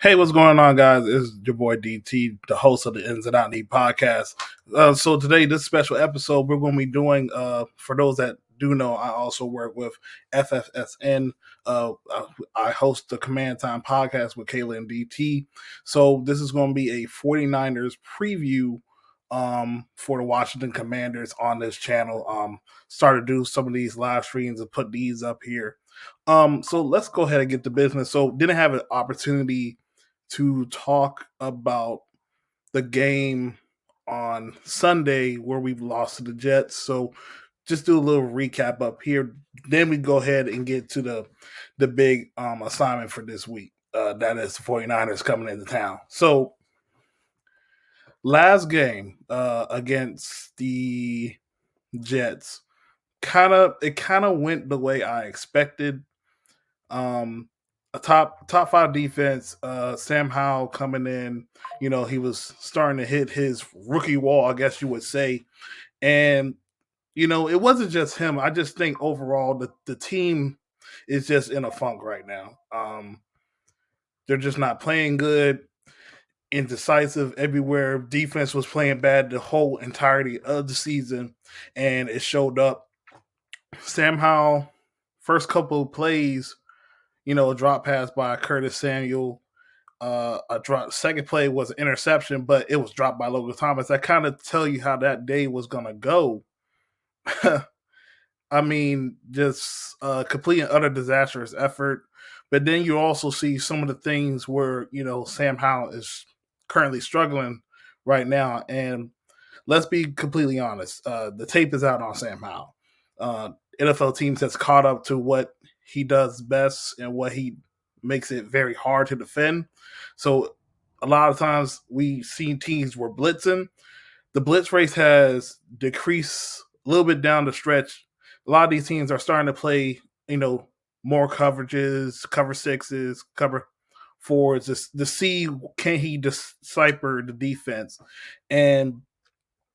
Hey, what's going on, guys? It's your boy DT, the host of the Ins and Out Need podcast. So today, this special episode, we're going to be doing. For those that do know, I also work with FFSN. I host the Command Time podcast with Kayla and DT. So this is going to be a 49ers preview for the Washington Commanders on this channel. Started to do some of these live streams and put these up here. So let's go ahead and get to business. So didn't have an opportunity to talk about the game on Sunday where we lost to the Jets. So just do a little recap up here. Then we go ahead and get to the big assignment for this week. That is the 49ers coming into town. So last game against the Jets, kind of went the way I expected. A top five defense. Sam Howell coming in, he was starting to hit his rookie wall, I guess you would say. And it wasn't just him. I just think overall the team is just in a funk right now. They're just not playing good, indecisive everywhere. Defense was playing bad the whole entirety of the season, and it showed up. Sam Howell, first couple of plays, a drop pass by Curtis Samuel. A drop. Second play was an interception, but it was dropped by Logan Thomas. That kind of tell you how that day was gonna go. I mean, just a complete and utter disastrous effort. But then you also see some of the things where Sam Howell is currently struggling right now. And let's be completely honest, the tape is out on Sam Howell. NFL teams has caught up to what he does best and what he makes it very hard to defend. So a lot of times we see teams were blitzing. The blitz race has decreased a little bit down the stretch. A lot of these teams are starting to play, more coverages, cover sixes, cover fours, just to see can he decipher the defense. And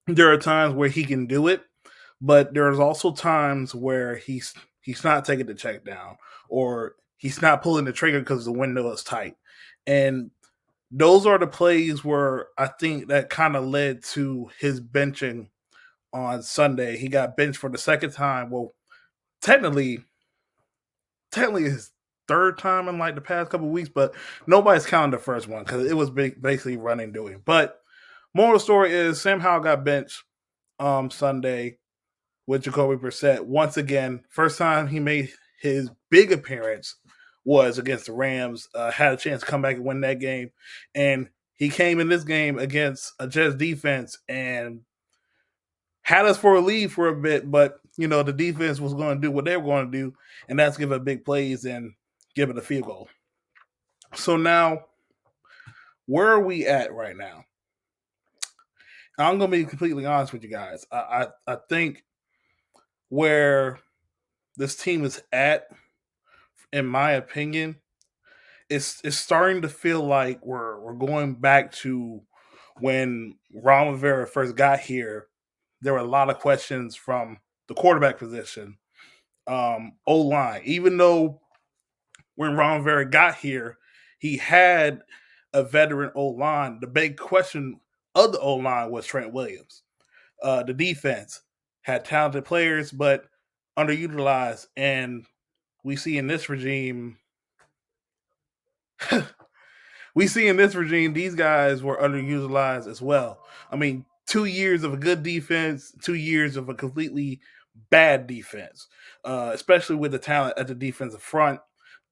there are times where he can do it, but there's also times where he's not taking the check down or he's not pulling the trigger because the window is tight. And those are the plays where I think that kind of led to his benching on Sunday. He got benched for the second time. Well, technically his third time in like the past couple of weeks, but nobody's counting the first one because it was basically running doing. But moral story is Sam Howell got benched Sunday with Jacoby Brissett. Once again, first time he made his big appearance was against the Rams. Had a chance to come back and win that game. And he came in this game against a Jets defense and had us for a lead for a bit, but the defense was going to do what they were going to do, and that's give it big plays and give it a field goal. So now, where are we at right now? I'm going to be completely honest with you guys. I think where this team is at, in my opinion, it's starting to feel like we're going back to when Ron Rivera first got here. There were a lot of questions from the quarterback position, O-line. Even though when Ron Rivera got here, he had a veteran O-line. The big question of the O-line was Trent Williams. The defense had talented players, but underutilized. And we see in this regime, these guys were underutilized as well. I mean, 2 years of a good defense, 2 years of a completely bad defense, especially with the talent at the defensive front.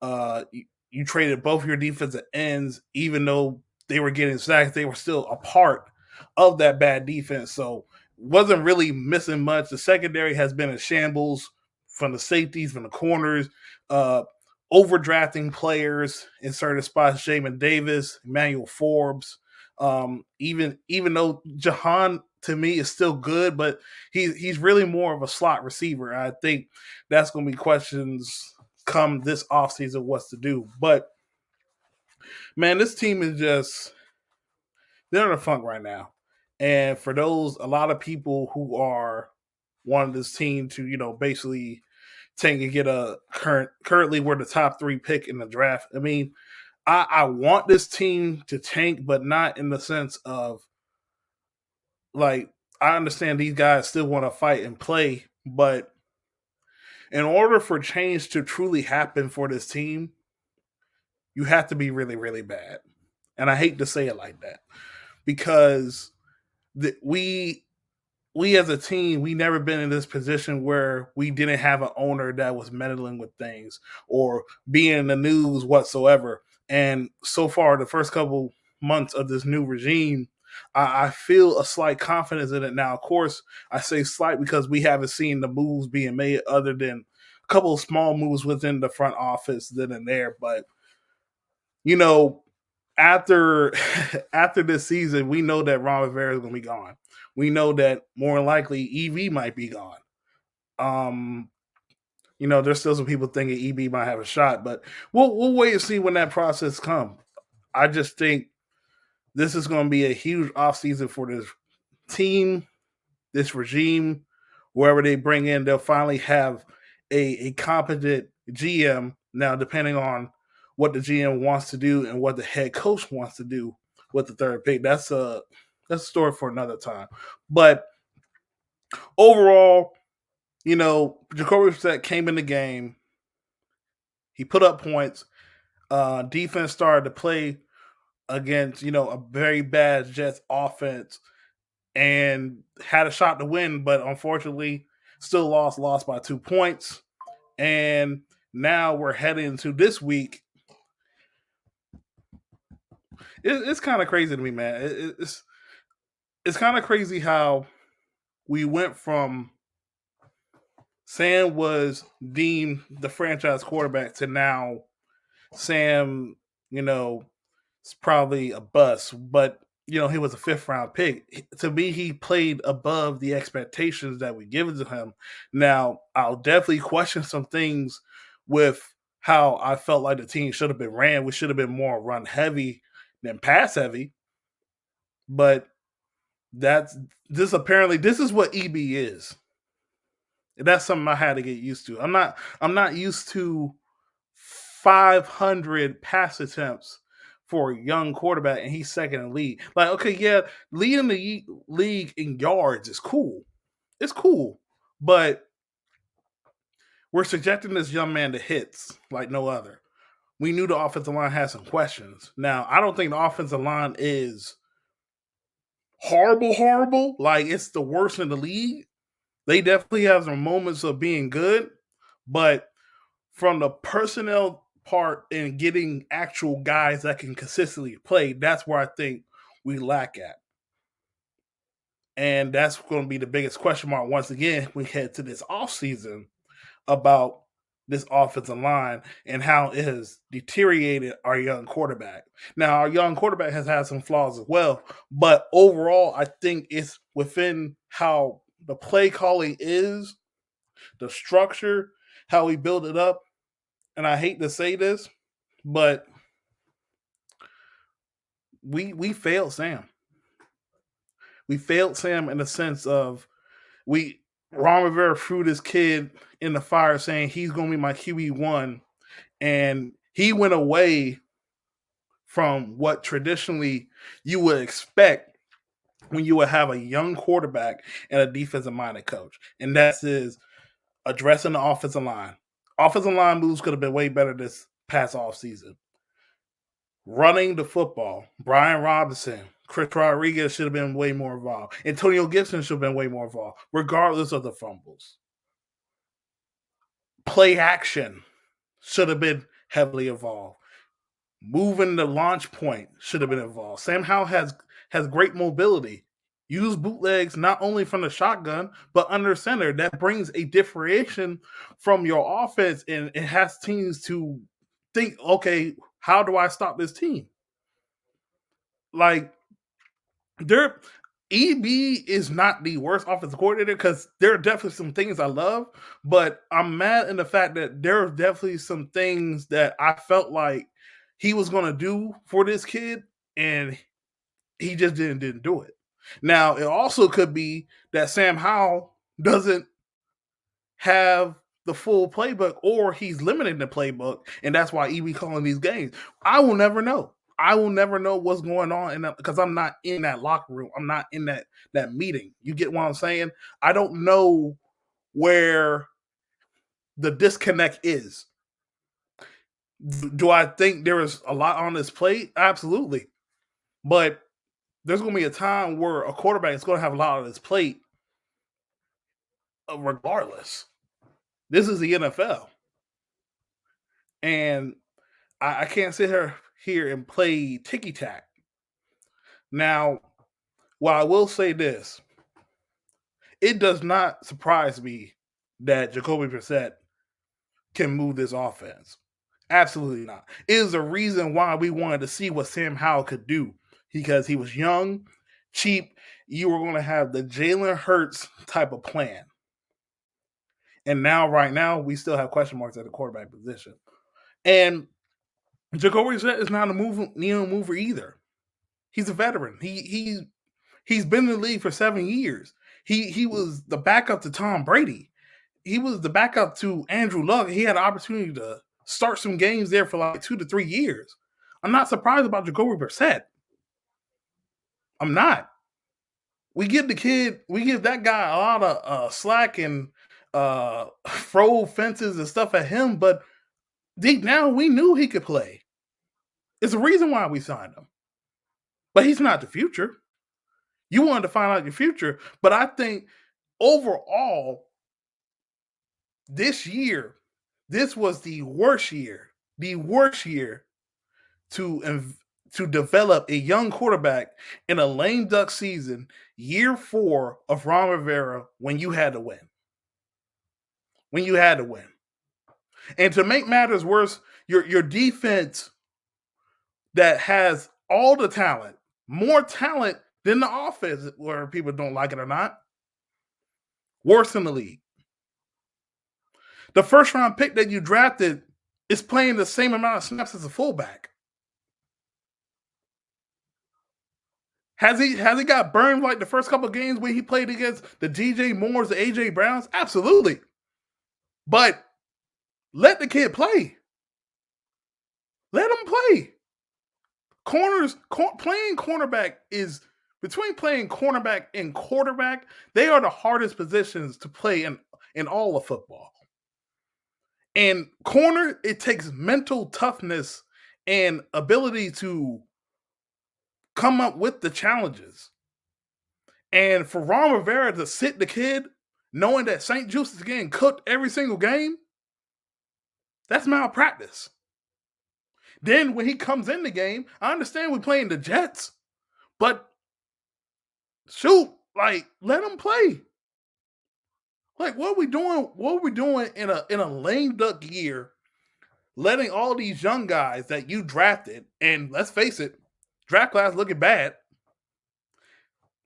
You traded both your defensive ends, even though they were getting sacks, they were still a part of that bad defense. So wasn't really missing much. The secondary has been in shambles from the safeties, from the corners, overdrafting players in certain spots. Jamin Davis, Emmanuel Forbes, even though Jahan to me is still good, but he's really more of a slot receiver. I think that's going to be questions come this offseason what's to do. But man, this team is just they're in a funk right now. And for those a lot of people who are wanting this team to, basically take and get a currently we're the top 3 pick in the draft. I mean, I want this team to tank, but not in the sense of like I understand these guys still want to fight and play, but in order for change to truly happen for this team, you have to be really, really bad. And I hate to say it like that because the, we as a team, we never been in this position where we didn't have an owner that was meddling with things or being in the news whatsoever. And so far, the first couple months of this new regime, I feel a slight confidence in it now. Of course, I say slight because we haven't seen the moves being made other than a couple of small moves within the front office then and there. But you know, after after this season, we know that Ron Rivera is going to be gone. We know that more likely EV might be gone. Um, there's still some people thinking EB might have a shot, but we'll wait and see when that process comes. I just think this is going to be a huge offseason for this team, this regime. Wherever they bring in, they'll finally have a competent GM. Now, depending on what the GM wants to do and what the head coach wants to do with the third pick, that's a story for another time. But overall, Jacoby Brissett came in the game. He put up points. Defense started to play against, a very bad Jets offense and had a shot to win, but unfortunately still lost by 2 points. And now we're heading into this week. It's kind of crazy to me, man. It's kind of crazy how we went from Sam was deemed the franchise quarterback to now Sam, it's probably a bust, but he was a fifth round pick. To me, he played above the expectations that we given to him. Now, I'll definitely question some things with how I felt like the team should have been ran. We should have been more run heavy than pass heavy. But that's this is what EB is. And that's something I had to get used to. I'm not used to 500 pass attempts for a young quarterback, and he's second in the league. Like, okay, yeah, leading the league in yards is cool. It's cool, but we're subjecting this young man to hits like no other. We knew the offensive line had some questions. Now, I don't think the offensive line is horrible, horrible. Like, it's the worst in the league. They definitely have some moments of being good, but from the personnel part and getting actual guys that can consistently play, that's where I think we lack at. And that's going to be the biggest question mark once again we head to this offseason about this offensive line and how it has deteriorated our young quarterback. Now, our young quarterback has had some flaws as well, but overall, I think it's within how the play calling is, the structure, how we build it up. And I hate to say this, but we failed Sam. We failed Sam in the sense of we Ron Rivera threw this kid in the fire saying he's going to be my QB1, and he went away from what traditionally you would expect when you would have a young quarterback and a defensive minded coach, and that is addressing the offensive line. Offensive line moves could have been way better this past off season. Running the football, Brian Robinson, Chris Rodriguez should have been way more involved. Antonio Gibson should have been way more involved, regardless of the fumbles. Play action should have been heavily involved. Moving the launch point should have been involved. Sam Howell has great mobility. Use bootlegs not only from the shotgun, but under center. That brings a differentiation from your offense, and it has teams to think, okay, how do I stop this team? Like, there EB is not the worst offensive coordinator because there are definitely some things I love, but I'm mad in the fact that there are definitely some things that I felt like he was going to do for this kid, and he just didn't do it. Now, it also could be that Sam Howell doesn't have the full playbook, or he's limiting the playbook, and that's why he be calling these games. I will never know. I will never know what's going on in that because I'm not in that locker room. I'm not in that meeting. You get what I'm saying? I don't know where the disconnect is. Do I think there is a lot on his plate? Absolutely. But there's going to be a time where a quarterback is going to have a lot on his plate regardless. This is the NFL. And I can't sit here and play ticky tack. Now, while I will say this, it does not surprise me that Jacoby Brissett can move this offense. Absolutely not. It is the reason why we wanted to see what Sam Howell could do because he was young, cheap. You were going to have the Jalen Hurts type of plan. And now, right now, we still have question marks at the quarterback position. And Jacoby Brissett is not a needle mover either. He's a veteran. He's been in the league for 7 years. He was the backup to Tom Brady. He was the backup to Andrew Luck. He had an opportunity to start some games there for like 2 to 3 years. I'm not surprised about Jacoby Brissett. I'm not. We give that guy a lot of slack and throw fences and stuff at him, but deep down we knew he could play. It's the reason why we signed him. But he's not the future. You wanted to find out your future, but I think overall, this year, this was the worst year to develop a young quarterback in a lame duck season, year 4 of Ron Rivera, when you had to win. And to make matters worse, your defense that has all the talent, more talent than the offense, where people don't like it or not, worse in the league. The first round pick that you drafted is playing the same amount of snaps as a fullback. Has he got burned like the first couple of games when he played against the DJ Moores, the AJ Browns? Absolutely. But let the kid play. Let him play. Playing cornerback is between playing cornerback and quarterback. They are the hardest positions to play in all of football. And corner, it takes mental toughness and ability to come up with the challenges. And for Ron Rivera to sit the kid, knowing that St. Juice is getting cooked every single game, that's malpractice. Then when he comes in the game, I understand we're playing the Jets, but shoot, like let him play. Like what are we doing? What are we doing in a lame duck year? Letting all these young guys that you drafted, and let's face it, draft class looking bad.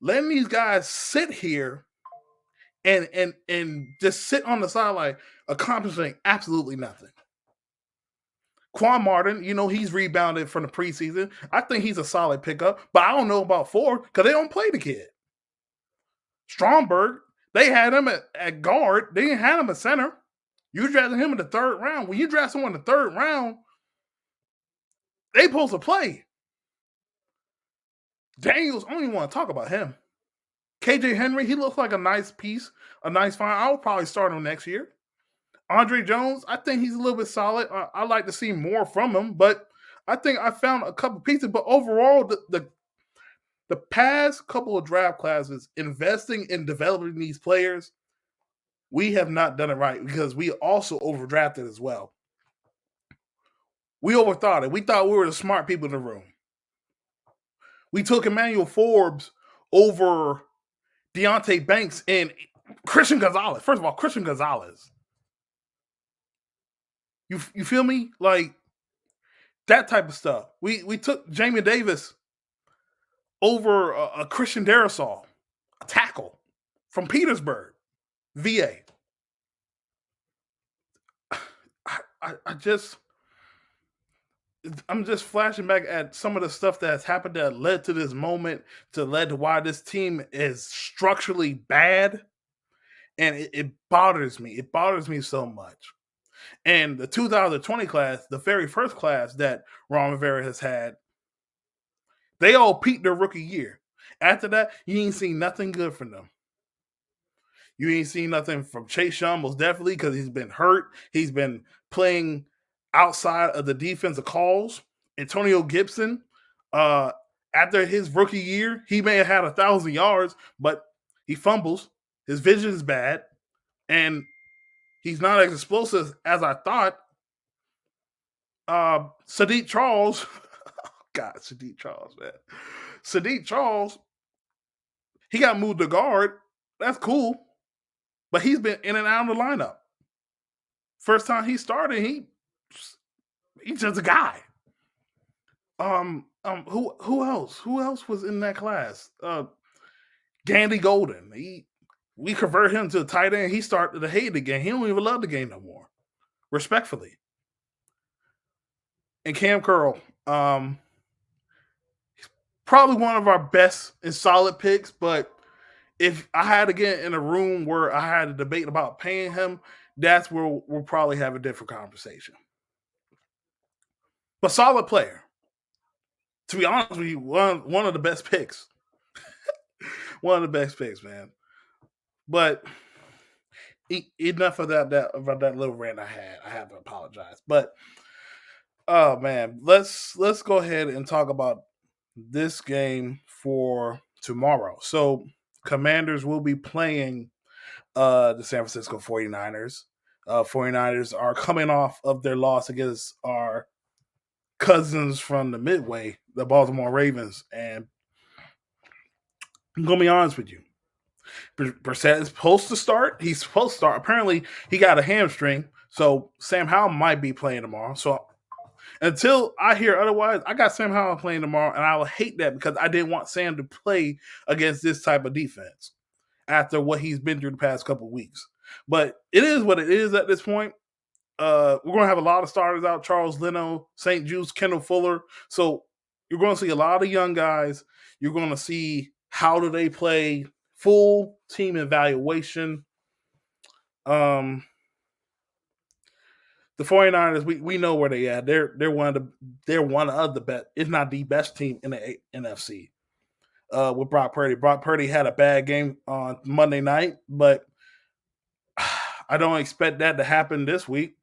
Letting these guys sit here and just sit on the sideline, accomplishing absolutely nothing. Quan Martin, he's rebounded from the preseason. I think he's a solid pickup, but I don't know about Ford because they don't play the kid. Stromberg, they had him at guard. They didn't have him at center. You drafted him in the 3rd round. When you draft someone in the 3rd round, they supposed to play. Daniels, I don't even want to talk about him. KJ Henry, he looks like a nice piece, a nice find. I would probably start him next year. Andre Jones, I think he's a little bit solid. I'd like to see more from him, but I think I found a couple pieces. But overall, the past couple of draft classes, investing in developing these players, we have not done it right because we also overdrafted as well. We overthought it. We thought we were the smart people in the room. We took Emmanuel Forbes over Deontay Banks and Christian Gonzalez. First of all, Christian Gonzalez. You feel me? Like that type of stuff. We took Jamie Davis over a Christian Darrisaw, a tackle from Petersburg, VA. I'm just flashing back at some of the stuff that has happened that led to this moment, led to why this team is structurally bad. and it bothers me. It bothers me so much. And the 2020 class, the very first class that Ron Rivera has had, they all peaked their rookie year. After that, you ain't seen nothing good from them. You ain't seen nothing from Chase Young, most definitely, because he's been hurt. He's been playing outside of the defensive calls. Antonio Gibson, uh, after his rookie year, he may have had 1,000 yards, but he fumbles. His vision is bad, and he's not as explosive as I thought. Sadiq Charles, God, Sadiq Charles, man. Sadiq Charles, he got moved to guard. That's cool, but he's been in and out of the lineup. First time he started, he's just a guy. Who else? Who else was in that class? Gandy Golden. We convert him to a tight end. He started to hate the game. He don't even love the game no more. Respectfully. And Cam Curl, probably one of our best and solid picks, but if I had to get in a room where I had a debate about paying him, that's where we'll probably have a different conversation. But solid player. To be honest with you, one of the best picks. One of the best picks, man. But enough of that about that little rant I had. I have to apologize. But oh man, let's go ahead and talk about this game for tomorrow. So Commanders will be playing the San Francisco 49ers. 49ers are coming off of their loss against our cousins from the Midway, the Baltimore Ravens. And I'm going to be honest with you. Brissett is supposed to start. He's supposed to start. Apparently, he got a hamstring. So Sam Howell might be playing tomorrow. So until I hear otherwise, I got Sam Howell playing tomorrow. And I will hate that because I didn't want Sam to play against this type of defense after what he's been through the past couple of weeks. But it is what it is at this point. We're going to have a lot of starters out. Charles Leno, St. Juice, Kendall Fuller. So you're going to see a lot of young guys. You're going to see how do they play, full team evaluation. The 49ers, we know where they at. They're one of the best, if not the best team in the NFC. With Brock Purdy. Brock Purdy had a bad game on Monday night, but I don't expect that to happen this week.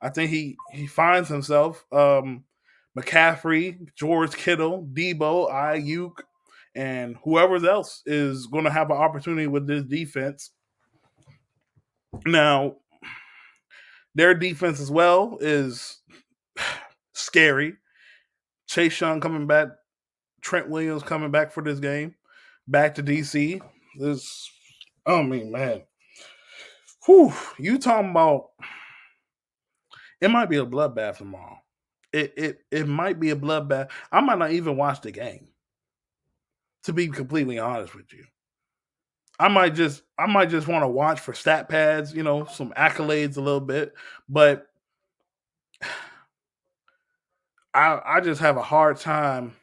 I think he finds himself. McCaffrey, George Kittle, Debo, Ayuk, and whoever else is going to have an opportunity with this defense. Now, their defense as well is scary. Chase Young coming back, Trent Williams coming back for this game, back to DC. Man. Whew, you talking about it might be a bloodbath tomorrow. It might be a bloodbath. I might not even watch the game. To be completely honest with you. I might just want to watch for stat pads, some accolades a little bit, but I just have a hard time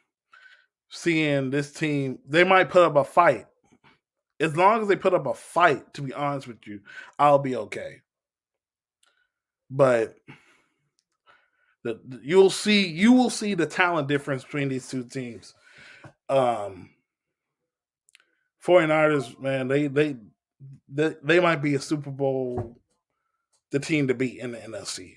seeing this team. They might put up a fight. As long as they put up a fight, to be honest with you, I'll be okay. But you will see the talent difference between these two teams. 49ers, man, they might be a Super Bowl, the team to beat in the NFC.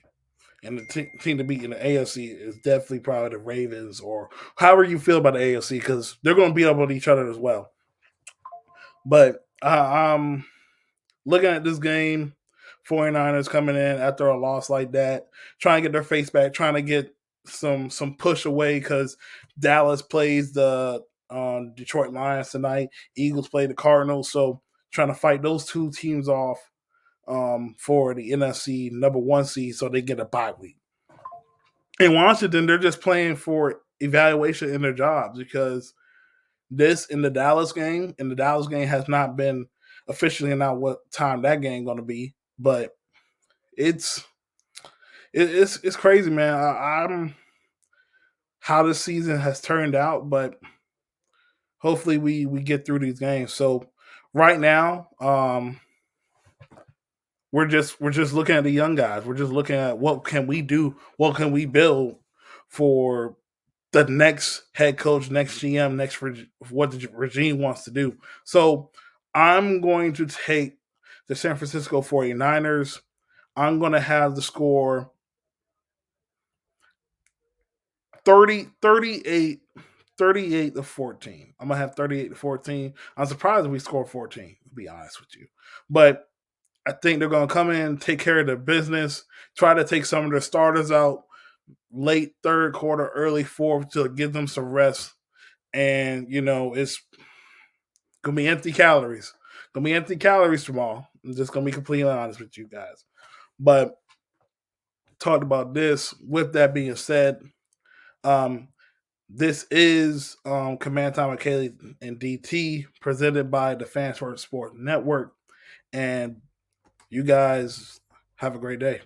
And the team to beat in the AFC is definitely probably the Ravens or however you feel about the AFC because they're going to beat up on each other as well. But I'm looking at this game, 49ers coming in after a loss like that, trying to get their face back, trying to get some push away because Dallas plays the Detroit Lions tonight. Eagles play the Cardinals, so trying to fight those two teams off for the NFC number 1 seed so they get a bye week. In Washington, they're just playing for evaluation in their jobs because the Dallas game has not been officially announced what time that game going to be, but it's crazy, man. I'm how this season has turned out, but hopefully we get through these games. So right now, we're just looking at the young guys. We're just looking at what can we do, what can we build for the next head coach, next GM, what the regime wants to do. So I'm going to take the San Francisco 49ers. I'm going to have the score 38 to 14. I'm going to have 38 to 14. I'm surprised if we score 14, to be honest with you. But I think they're going to come in, take care of their business, try to take some of their starters out late third quarter, early fourth to give them some rest. And, it's going to be empty calories. Going to be empty calories tomorrow. I'm just going to be completely honest with you guys. But talked about this. With that being said, um, this is Command Time with Kayla and DT, presented by the Fans First Sports Network. And you guys have a great day.